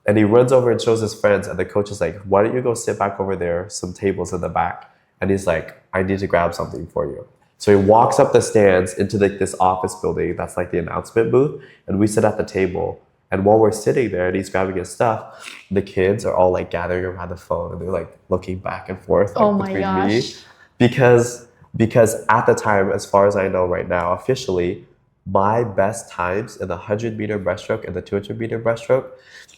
And he runs over and shows his friends, and the coach is like, why don't you go sit back over there, some tables in the back. And he's like, I need to grab something for you. So he walks up the stands into this office building that's like the announcement booth, and we sit at the table. And while we're sitting there and he's grabbing his stuff, the kids are all like gathering around the phone and they're like looking back and forth like, between me. Because at the time, as far as I know right now, officially, my best times in the 100-meter breaststroke and the 200-meter breaststroke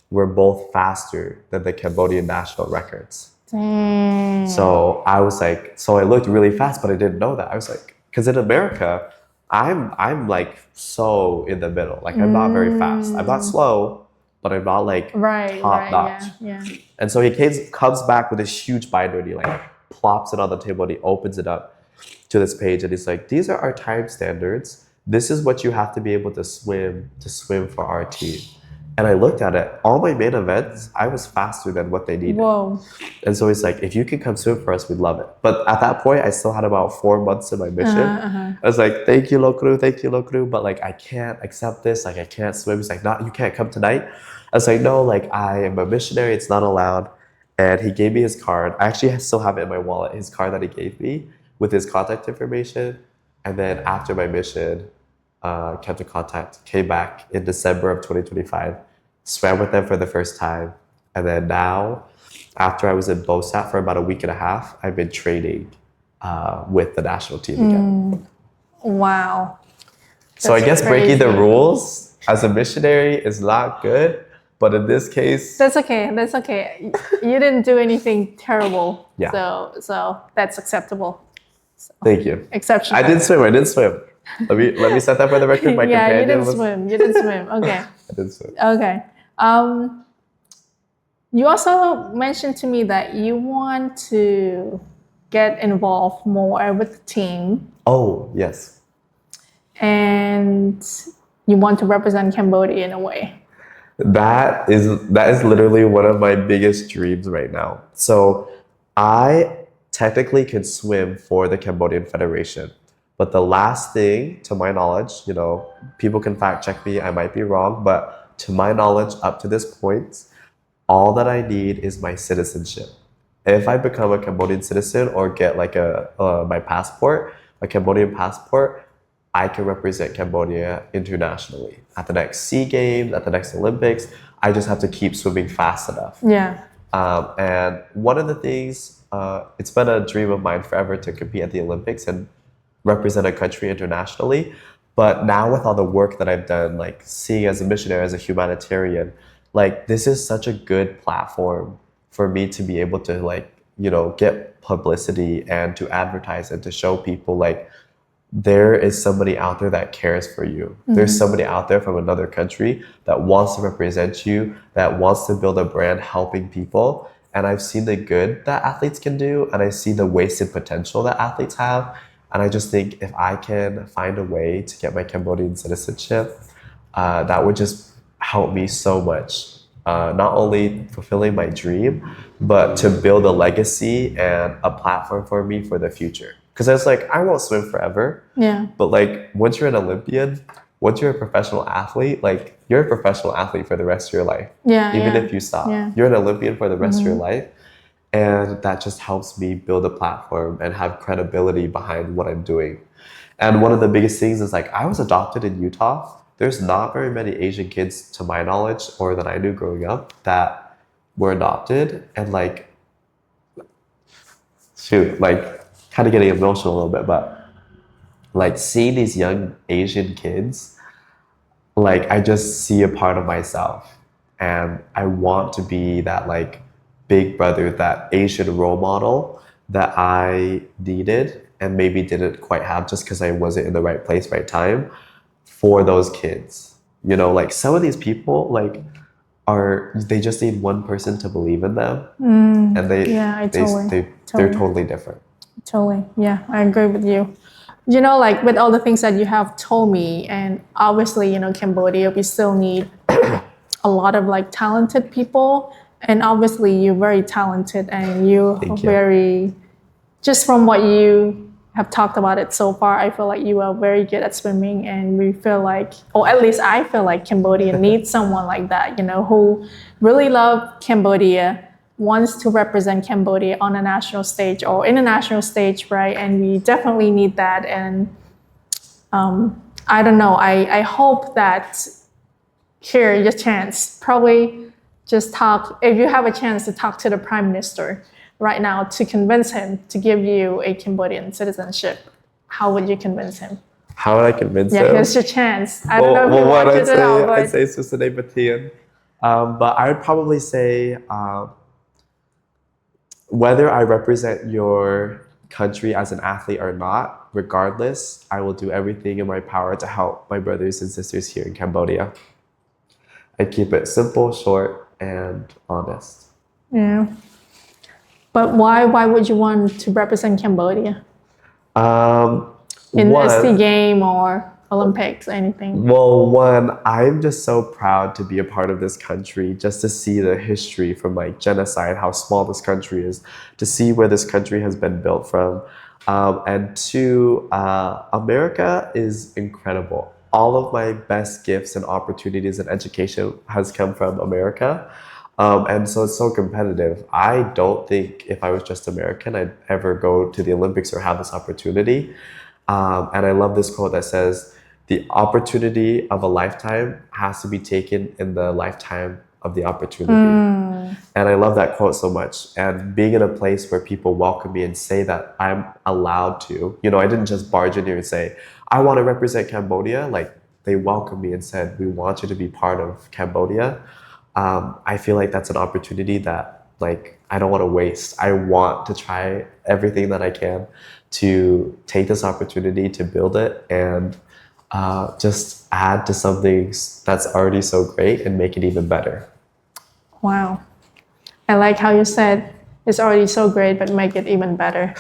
were both faster than the Cambodian national records. Dang. So I was like, so I looked really fast, but I didn't know that. I was like, because in America, I'm like so in the middle. Like I'm not very fast. I'm not slow, but I'm not like top notch. Yeah. And so he comes back with this huge binder and he like plops it on the table and he opens it up to this page and he's like, these are our time standards. This is what you have to be able to swim for our team. And I looked at it. All my main events, I was faster than what they needed. Whoa. And so he's like, if you can come swim for us, we'd love it. But at that point, I still had about 4 months in my mission. I was like, thank you, Lokru. But like, I can't accept this. Like, I can't swim. He's like, no, you can't come tonight. I was like, no, like, I am a missionary. It's not allowed. And he gave me his card. I actually still have it in my wallet, his card that he gave me with his contact information. And then after my mission, kept in contact, came back in December of 2025, swam with them for the first time. And then now, after I was in BOSAT for about a week and a half, I've been training with the national team again. Wow. So I guess breaking the rules as a missionary is not good, but in this case... That's okay. You didn't do anything terrible. Yeah. So that's acceptable. So, thank you. Exceptional. I didn't swim. Let me set that for the record. My companion you didn't swim. Okay. I didn't swim. Okay. You also mentioned to me that you want to get involved more with the team. Oh, yes. And you want to represent Cambodia in a way. That is literally one of my biggest dreams right now. So I technically can swim for the Cambodian Federation. But the last thing, to my knowledge, people can fact check me, I might be wrong, but to my knowledge, up to this point, all that I need is my citizenship. If I become a Cambodian citizen or get like my passport, a Cambodian passport, I can represent Cambodia internationally. At the next SEA Games, at the next Olympics, I just have to keep swimming fast enough. Yeah. And one of the things, it's been a dream of mine forever to compete at the Olympics and represent a country internationally. But now with all the work that I've done, like seeing as a missionary, as a humanitarian, like this is such a good platform for me to be able to get publicity and to advertise and to show people like there is somebody out there that cares for you. Mm-hmm. There's somebody out there from another country that wants to represent you, that wants to build a brand helping people. And I've seen the good that athletes can do, and I see the wasted potential that athletes have. And I just think if I can find a way to get my Cambodian citizenship, that would just help me so much. Not only fulfilling my dream, but to build a legacy and a platform for me for the future. Because I was like, I won't swim forever. Yeah. But like, once you're an Olympian, once you're a professional athlete, like you're a professional athlete for the rest of your life. Yeah. Even if you stop, you're an Olympian for the rest of your life. And that just helps me build a platform and have credibility behind what I'm doing. And one of the biggest things is like, I was adopted in Utah. There's not very many Asian kids, to my knowledge, or that I knew growing up, that were adopted. And like, kind of getting emotional a little bit, but like seeing these young Asian kids, like I just see a part of myself. And I want to be that like big brother, that Asian role model that I needed and maybe didn't quite have just because I wasn't in the right place, right time for those kids. Like some of these people they just need one person to believe in them. And they're totally different. Totally. Yeah, I agree with you. Like with all the things that you have told me, and obviously, Cambodia, we still need a lot of like talented people. And obviously you're very talented and you're very, just from what you have talked about it so far, I feel like you are very good at swimming, and we feel like, or at least I feel like Cambodia needs someone like that, who really love Cambodia, wants to represent Cambodia on a national stage or international stage, right? And we definitely need that. And I don't know, I hope that here, your chance, probably just talk, if you have a chance to talk to the Prime Minister right now to convince him to give you a Cambodian citizenship, how would you convince him? How would I convince him? Yeah, here's your chance. I don't know if you what watch it or not, but I'd say Susane Batian. But I would probably say whether I represent your country as an athlete or not, regardless, I will do everything in my power to help my brothers and sisters here in Cambodia. I keep it simple, short, and honest. yeah. But why would you want to represent Cambodia in One, ST game or Olympics, anything? well, one, I'm just so proud to be a part of this country, just to see the history from like genocide, how small this country is, to see where this country has been built from. And two, America is incredible. All of my best gifts and opportunities and education has come from America. And so it's so competitive. I don't think if I was just American, I'd ever go to the Olympics or have this opportunity. And I love this quote that says, the opportunity of a lifetime has to be taken in the lifetime of the opportunity. And I love that quote so much. And being in a place where people welcome me and say that I'm allowed to, I didn't just barge in here and say, I want to represent Cambodia. Like, they welcomed me and said, we want you to be part of Cambodia. I feel like that's an opportunity that I don't want to waste. I want to try everything that I can to take this opportunity to build it and just add to something that's already so great and make it even better. Wow. I like how you said it's already so great, but make it even better.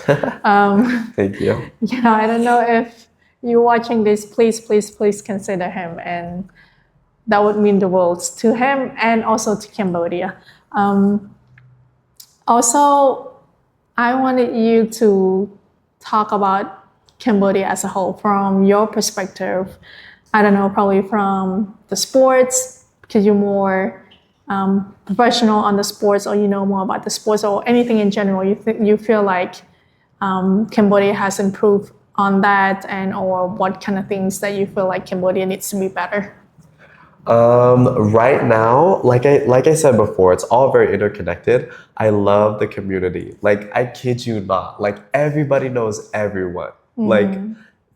Thank you. Yeah, I don't know if you're watching this, please consider him, and that would mean the world to him and also to Cambodia. Also, I wanted you to talk about Cambodia as a whole from your perspective. I don't know, probably from the sports, because you're more professional on the sports, or you know more about the sports, or anything in general. You feel like Cambodia has improved on that, and or what kind of things that you feel like Cambodia needs to be better? Right now, like I said before, it's all very interconnected. I love the community. Like, I kid you not, like everybody knows everyone. Like,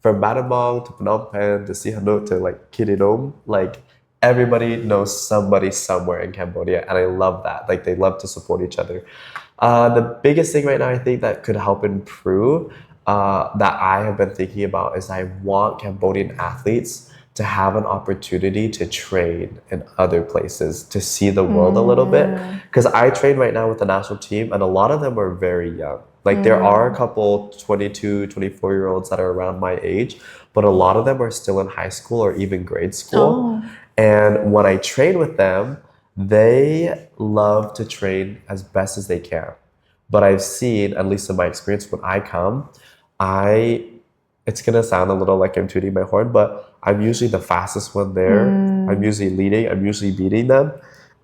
from Battambang to Phnom Penh to Sihanouk to like Kirinom, like everybody knows somebody somewhere in Cambodia, and I love that. Like, they love to support each other. The biggest thing right now I think that could help improve that I have been thinking about is I want Cambodian athletes to have an opportunity to train in other places, to see the world a little bit. Because I train right now with the national team, and a lot of them are very young. Like, there are a couple 22, 24-year-olds that are around my age, but a lot of them are still in high school or even grade school. And when I train with them, they love to train as best as they can. But I've seen, at least in my experience, when I come, it's gonna sound a little like I'm tooting my horn, but I'm usually the fastest one there. I'm usually leading, I'm usually beating them,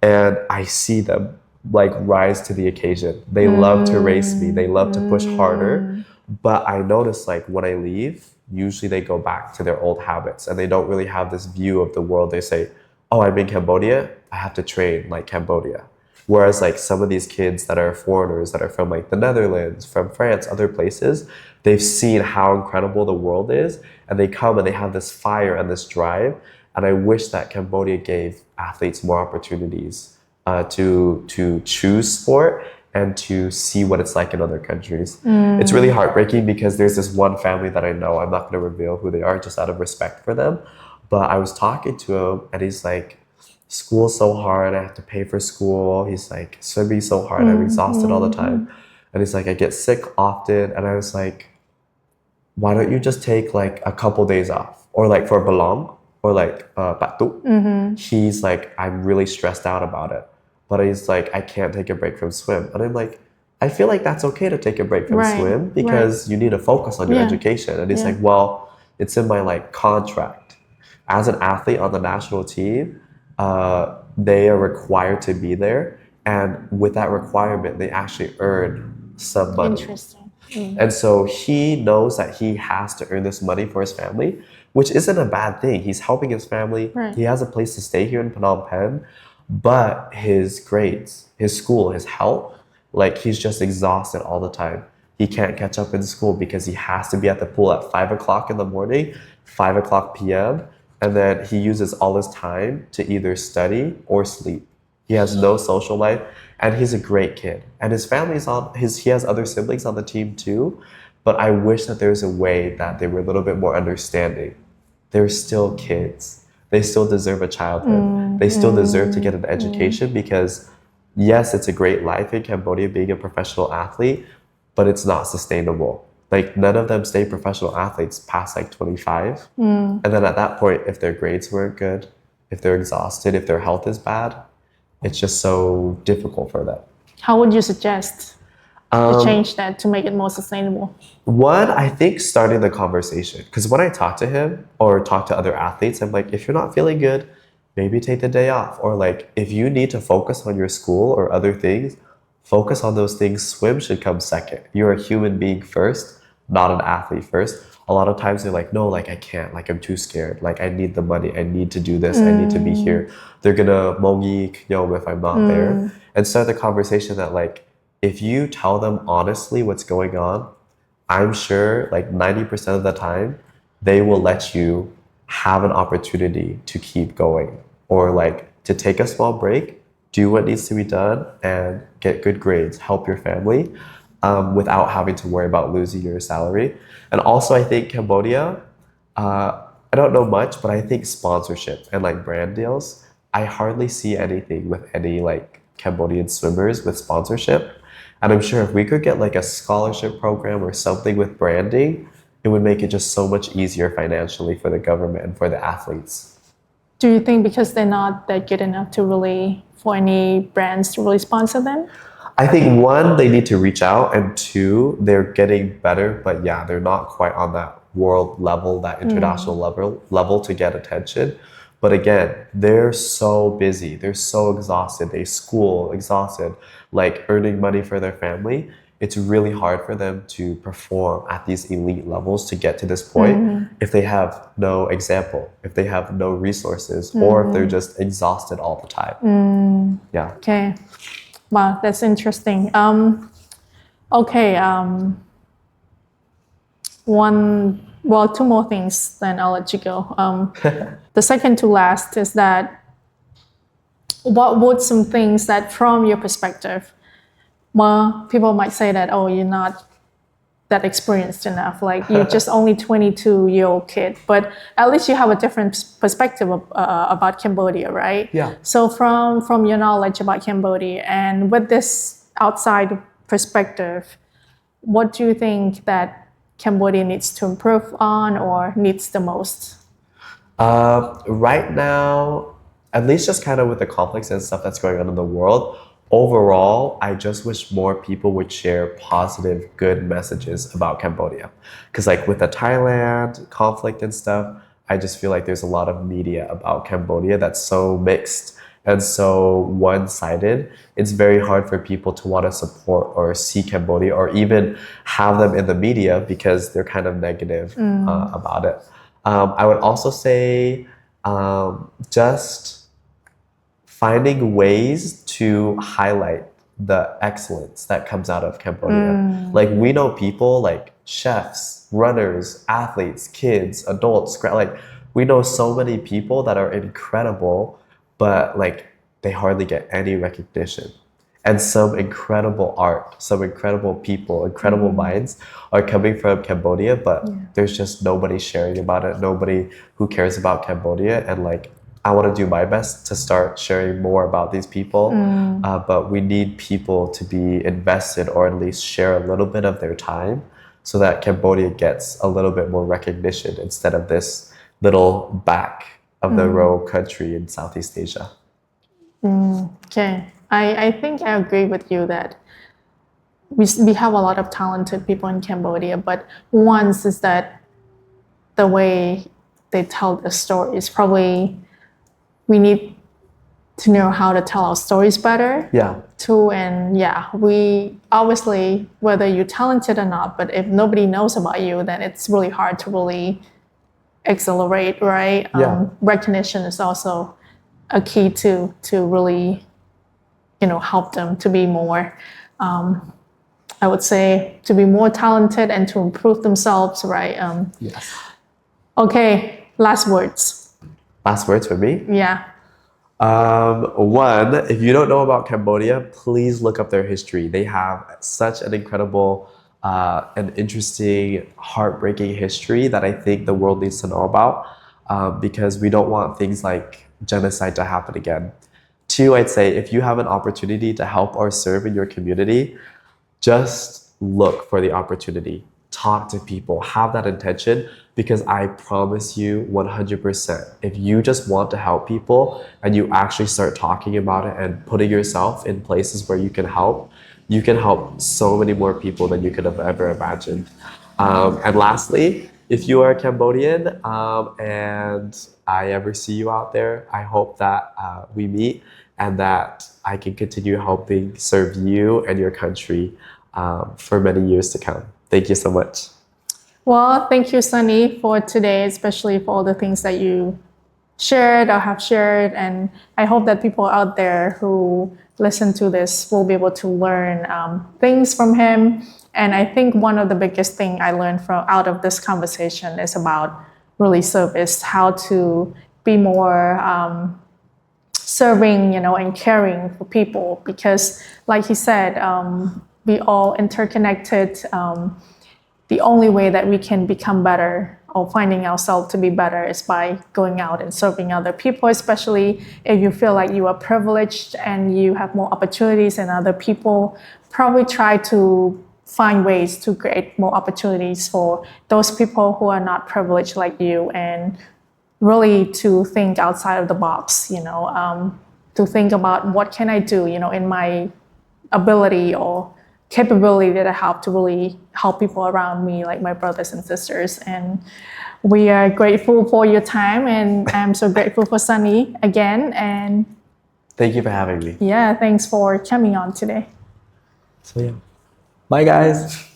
and I see them like rise to the occasion. They love to race me, they love to push harder. But I notice, like, when I leave, usually they go back to their old habits and they don't really have this view of the world. They say, oh, I'm in Cambodia, I have to train like Cambodia. Whereas like some of these kids that are foreigners that are from like the Netherlands, from France, other places, they've seen how incredible the world is, and they come and they have this fire and this drive. And I wish that Cambodia gave athletes more opportunities to choose sport and to see what it's like in other countries. It's really heartbreaking because there's this one family that I know, I'm not going to reveal who they are just out of respect for them, but I was talking to him and he's like, school's so hard, I have to pay for school. He's like, swimming so hard, I'm exhausted all the time. And he's like, I get sick often. And I was like, why don't you just take like a couple days off? Or like for Balong or like Batu. He's like, I'm really stressed out about it. But he's like, I can't take a break from swim. And I'm like, I feel like that's okay to take a break from Right, swim because you need to focus on your Yeah. education. And he's Yeah. like, well, it's in my like contract. As an athlete on the national team, they are required to be there. And with that requirement, they actually earn some money. Interesting. And so he knows that he has to earn this money for his family, which isn't a bad thing. He's helping his family. Right. He has a place to stay here in Phnom Penh, but his grades, his school, his health, like he's just exhausted all the time. He can't catch up in school because he has to be at the pool at 5 o'clock in the morning, 5 o'clock p.m. And then he uses all his time to either study or sleep. He has no social life, and he's a great kid. And his family's on his. He has other siblings on the team too, but I wish that there's a way that they were a little bit more understanding. They're still kids. They still deserve a childhood. They still deserve to get an education because, yes, it's a great life in Cambodia being a professional athlete, but it's not sustainable. Like none of them stay professional athletes past like 25. And then at that point, if their grades weren't good, if they're exhausted, if their health is bad, it's just so difficult for them. How would you suggest to change that to make it more sustainable? One, I think starting the conversation. Because when I talk to him or talk to other athletes, I'm like, if you're not feeling good, maybe take the day off. Or like, if you need to focus on your school or other things, focus on those things. Swim should come second. You're a human being first, not an athlete first. A lot of times they're like, no, like I can't, like I'm too scared. Like I need the money. I need to do this. I need to be here. They're gonna mongi knyom if I'm not there. And start the conversation that like, if you tell them honestly what's going on, I'm sure like 90% of the time, they will let you have an opportunity to keep going or like to take a small break, do what needs to be done and get good grades, help your family without having to worry about losing your salary. And also I think Cambodia, I don't know much, but I think sponsorship and like brand deals, I hardly see anything with any like Cambodian swimmers with sponsorship. And I'm sure if we could get like a scholarship program or something with branding, it would make it just so much easier financially for the government and for the athletes. Do you think because they're not that good enough to really, for any brands to really sponsor them? I think one, they need to reach out, and two, they're getting better, but yeah, they're not quite on that world level, that international level to get attention. But again, they're so busy, they're so exhausted, they school exhausted, like earning money for their family. It's really hard for them to perform at these elite levels to get to this point if they have no example, if they have no resources, or if they're just exhausted all the time. Yeah. Okay. Wow, that's interesting. Okay. Two more things, then I'll let you go. The second to last is that what would some things that from your perspective, well, people might say that, oh, you're not that experienced enough, like you're just only 22-year-old kid, but at least you have a different perspective about Cambodia, right? Yeah. So from your knowledge about Cambodia and with this outside perspective, what do you think that Cambodia needs to improve on or needs the most? Right now, at least just kind of with the conflicts and stuff that's going on in the world, overall, I just wish more people would share positive, good messages about Cambodia. Because like with the Thailand conflict and stuff, I just feel like there's a lot of media about Cambodia that's so mixed and so one-sided. It's very hard for people to want to support or see Cambodia or even have them in the media because they're kind of negative about it. I would also say just finding ways to highlight the excellence that comes out of Cambodia. Like we know people like chefs, runners, athletes, kids, adults, like we know so many people that are incredible, but like they hardly get any recognition. And some incredible art, some incredible people, incredible minds are coming from Cambodia, but there's just nobody sharing about it, nobody who cares about Cambodia. And like, I want to do my best to start sharing more about these people, but we need people to be invested or at least share a little bit of their time so that Cambodia gets a little bit more recognition instead of this little back of the row country in Southeast Asia. Okay. I think I agree with you that we have a lot of talented people in Cambodia, but once is that the way they tell the stories. Probably we need to know how to tell our stories better. Yeah. Too, and yeah, we obviously, whether you're talented or not, but if nobody knows about you, then it's really hard to really accelerate, right? Yeah. Recognition is also a key to really, help them to be more, I would say, to be more talented and to improve themselves, right? Yes. Okay, last words. Last words for me? Yeah. One, if you don't know about Cambodia, please look up their history. They have such an incredible and interesting, heartbreaking history that I think the world needs to know about because we don't want things like genocide to happen again. Two, I'd say if you have an opportunity to help or serve in your community, just look for the opportunity. Talk to people, have that intention, because I promise you 100%, if you just want to help people and you actually start talking about it and putting yourself in places where you can help so many more people than you could have ever imagined. And lastly, if you are Cambodian and I ever see you out there, I hope that we meet and that I can continue helping serve you and your country for many years to come. Thank you so much. Well, thank you, Sunny, for today, especially for all the things that you shared or have shared. And I hope that people out there who listen to this will be able to learn things from him. And I think one of the biggest thing I learned out of this conversation is about really service, how to be more serving, and caring for people. Because, like he said, we all interconnected. The only way that we can become better or finding ourselves to be better is by going out and serving other people, especially if you feel like you are privileged and you have more opportunities than other people. Probably try to find ways to create more opportunities for those people who are not privileged like you, and really to think outside of the box, to think about what can I do, in my ability or capability that I have to really help people around me, like my brothers and sisters. And we are grateful for your time, and I'm so grateful for Sunny again. And Thank you for having me. yeah, thanks for coming on today. So yeah. Bye guys.